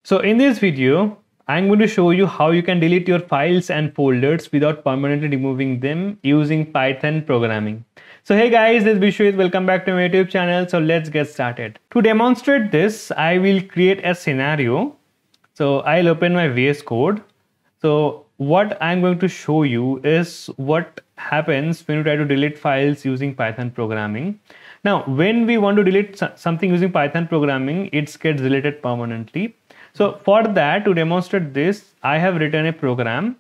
So in this video, I'm going to show you how you can delete your files and folders without permanently removing them using Python programming. So hey guys, this is Vishwit. Welcome back to my YouTube channel. So let's get started. To demonstrate this, I will create a scenario. So I'll open my VS Code. So what I'm going to show you is what happens when you try to delete files using Python programming. Now, when we want to delete something using Python programming, it gets deleted permanently. So for that, to demonstrate this, I have written a program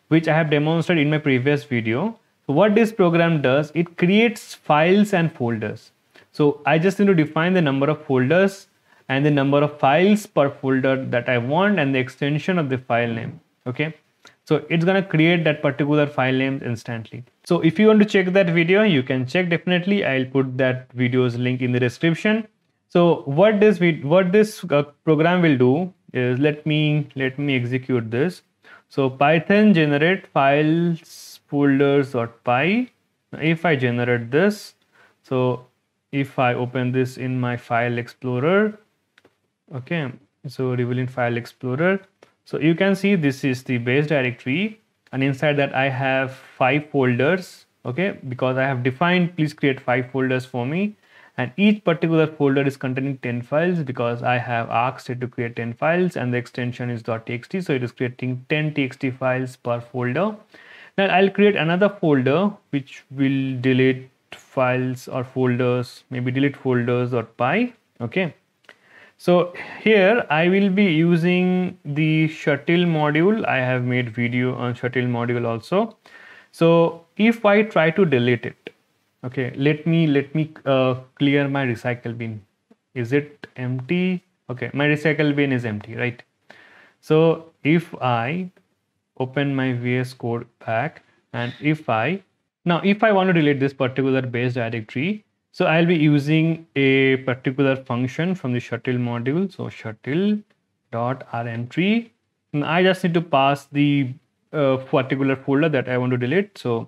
which I have demonstrated in my previous video. So what this program does, it creates files and folders. So I just need to define the number of folders and the number of files per folder that I want and the extension of the file name. Okay, so it's gonna create that particular file name instantly. So if you want to check that video, you can check definitely. I'll put that video's link in the description. So what this program will do is let me execute this. So Python generate files folders.py. If I generate this, so if I open this in my file explorer, okay, so revealing file explorer, so you can see this is the base directory, and inside that I have 5 folders. Okay, because I have defined please create 5 folders for me, and each particular folder is containing 10 files because I have asked it to create 10 files and the extension is .txt, so it is creating 10 txt files per folder. Now I'll create another folder which will delete files or folders, maybe delete folders.py. okay, so here I will be using the shuttle module. I have made video on shuttle module also. So if I try to delete it, okay, let me clear my recycle bin. Is it empty? Okay, my recycle bin is empty, right? So if I open my VS Code back, and if I want to delete this particular base directory, so I'll be using a particular function from the shuttle module. So shuttle.rm3, and I just need to pass the particular folder that I want to delete. So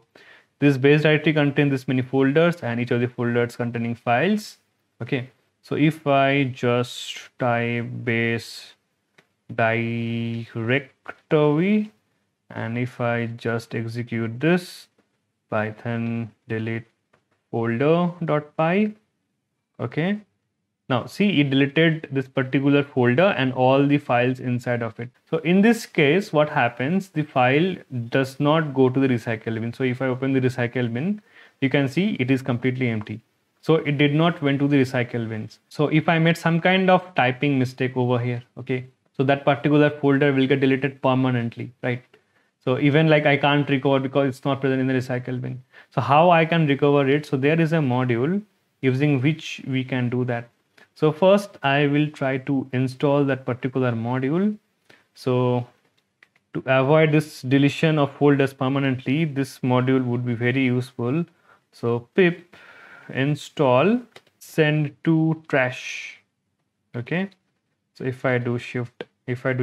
this base directory contains this many folders and each of the folders containing files. Okay, so if I just type base directory, and if I just execute this Python delete folder.py, okay, now see it deleted this particular folder and all the files inside of it. So in this case, what happens, the file does not go to the recycle bin. So if I open the recycle bin, you can see it is completely empty. So it did not went to the recycle bins. So if I made some kind of typing mistake over here, okay, so that particular folder will get deleted permanently, right? So even like I can't recover because it's not present in the recycle bin. So how I can recover it? So there is a module using which we can do that. So first I will try to install that particular module. So to avoid this deletion of folders permanently, this module would be very useful. So pip install send2trash. Okay, so if I do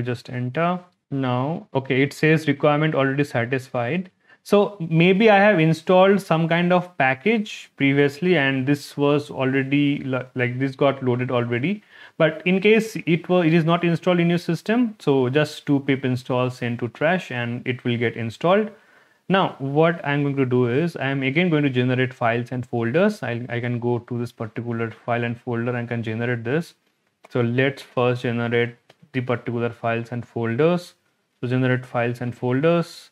just enter, now okay, it says requirement already satisfied. So maybe I have installed some kind of package previously and this was already like this got loaded already, but in case it is not installed in your system, so just do pip install send2trash and it will get installed. Now what I'm going to do is I'm again going to generate files and folders. I can go to this particular file and folder and can generate this. So let's first generate the particular files and folders. So generate files and folders.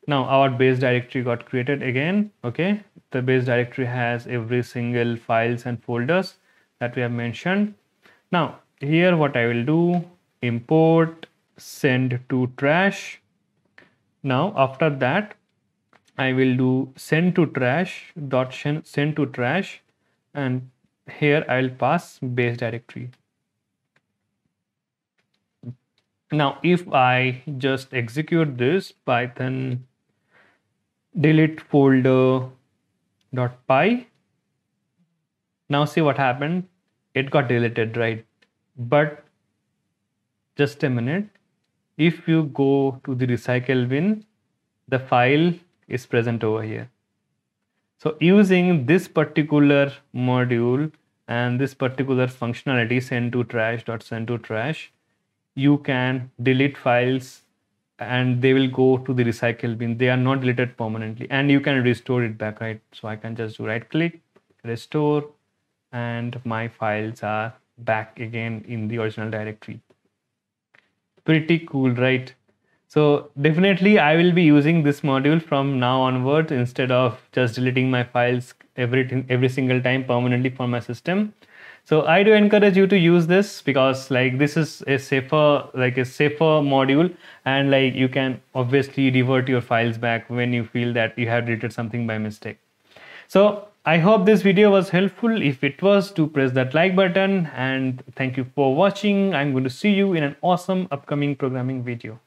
Now our base directory got created again. Okay, the base directory has every single files and folders that we have mentioned. Now here what I will do, import send2trash. Now after that I will do send2trash, and here I'll pass base directory. Now if I just execute this Python delete folder.py, now see what happened, it got deleted, right? But just a minute, if you go to the recycle bin, the file is present over here. So using this particular module and this particular functionality send2trash, you can delete files and they will go to the recycle bin. They are not deleted permanently, and you can restore it back, right? So I can just do right click, restore, and my files are back again in the original directory. Pretty cool, right? So definitely I will be using this module from now onwards instead of just deleting my files every single time permanently for my system. So I do encourage you to use this, because like this is a safer module, and like you can obviously revert your files back when you feel that you have deleted something by mistake. So I hope this video was helpful. If it was, to press that like button, and thank you for watching. I'm going to see you in an awesome upcoming programming video.